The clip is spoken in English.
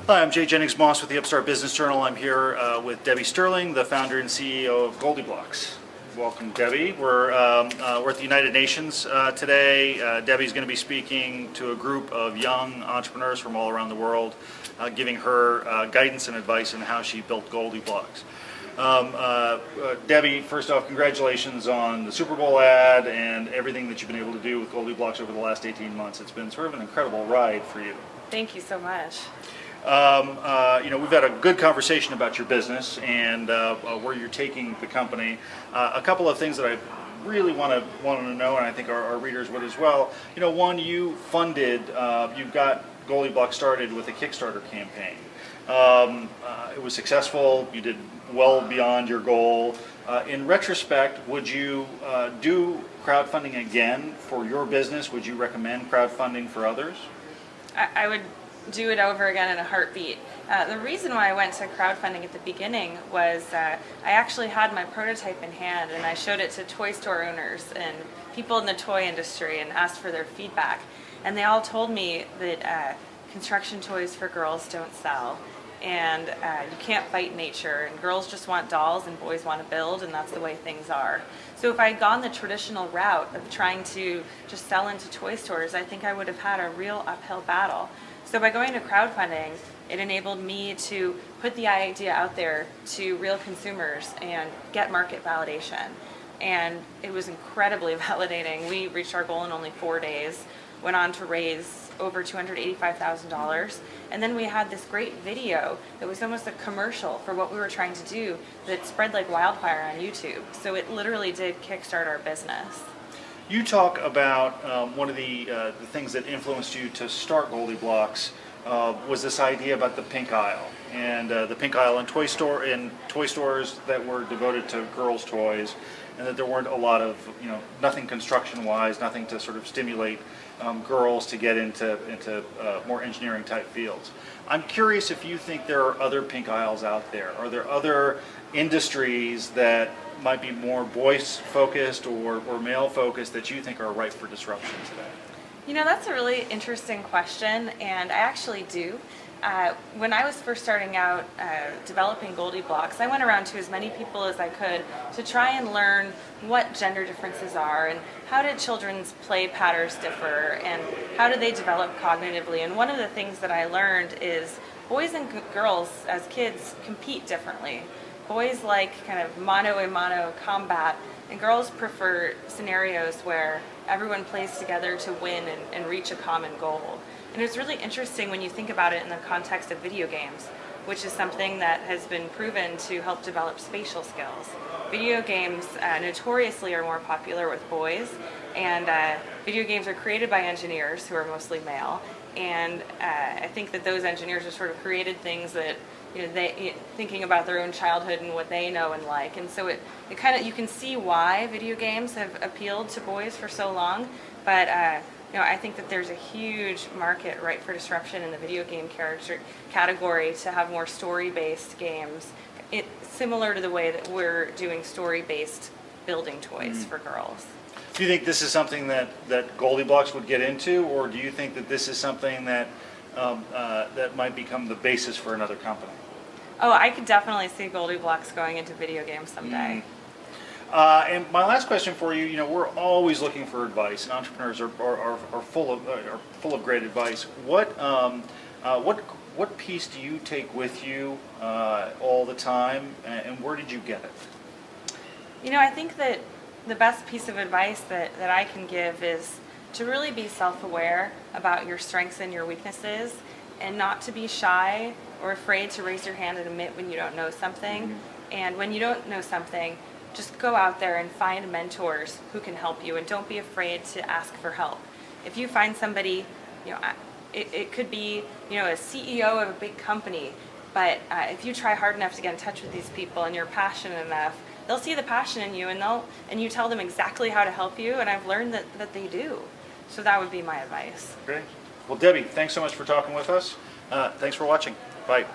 Hi, I'm Jennings Moss with the Upstart Business Journal. I'm here with Debbie Sterling, the founder and CEO of GoldieBlox. Welcome, Debbie. We're at the United Nations today. Debbie's going to be speaking to a group of young entrepreneurs from all around the world, giving her guidance and advice on how she built GoldieBlox. Debbie, first off, congratulations on the Super Bowl ad and everything that you've been able to do with GoldieBlox over the last 18 months. It's been sort of an incredible ride for you. Thank you so much. We've had a good conversation about your business and where you're taking the company. A couple of things that I really want to know, and I think our readers would as well. One, you got GoldieBlox started with a Kickstarter campaign. It was successful. You did well beyond your goal. In retrospect, would you do crowdfunding again for your business? Would you recommend crowdfunding for others? I would do it over again in a heartbeat. The reason why I went to crowdfunding at the beginning was I actually had my prototype in hand and I showed it to toy store owners and people in the toy industry and asked for their feedback. And they all told me that construction toys for girls don't sell, and you can't fight nature, and girls just want dolls and boys want to build, and that's the way things are. So if I had gone the traditional route of trying to just sell into toy stores, I think I would have had a real uphill battle. So by going to crowdfunding, it enabled me to put the idea out there to real consumers and get market validation. And it was incredibly validating. We reached our goal in only 4 days, went on to raise over $285,000. And then we had this great video that was almost a commercial for what we were trying to do that spread like wildfire on YouTube. So it literally did kickstart our business. You talk about one of the things that influenced you to start GoldieBlox was this idea about the pink aisle, and the pink aisle in toy stores that were devoted to girls' toys, and that there weren't a lot of nothing construction-wise, nothing to sort of stimulate girls to get into more engineering type fields. I'm curious if you think there are other pink aisles out there. Are there other industries that might be more boys-focused or male-focused that you think are ripe for disruption today? That's a really interesting question, and I actually do. When I was first starting out developing GoldieBlox, I went around to as many people as I could to try and learn what gender differences are and how did children's play patterns differ and how do they develop cognitively. And one of the things that I learned is boys and girls as kids compete differently. Boys like kind of mano-a-mano combat, and girls prefer scenarios where everyone plays together to win and reach a common goal. And it's really interesting when you think about it in the context of video games, which is something that has been proven to help develop spatial skills. Video games notoriously are more popular with boys, and video games are created by engineers who are mostly male. And I think that those engineers have sort of created things that thinking about their own childhood and what they know and like, and so it kind of, you can see why video games have appealed to boys for so long, but I think that there's a huge market ripe for disruption in the video game category to have more story-based games, similar to the way that we're doing story-based building toys for girls. Do you think this is something that GoldieBlox would get into, or do you think that this is something that that might become the basis for another company? Oh, I could definitely see GoldieBlox going into video games someday. And my last question for you, we're always looking for advice, and entrepreneurs are full of great advice. What piece do you take with you all the time, and where did you get it? I think that the best piece of advice that I can give is to really be self-aware about your strengths and your weaknesses, and not to be shy or afraid to raise your hand and admit when you don't know something. And when you don't know something, just go out there and find mentors who can help you, and don't be afraid to ask for help. If you find somebody, it could be a CEO of a big company, but if you try hard enough to get in touch with these people and you're passionate enough, they'll see the passion in you, and you tell them exactly how to help you, and I've learned that they do. So that would be my advice. Great. Well, Debbie, thanks so much for talking with us. Thanks for watching. Bye.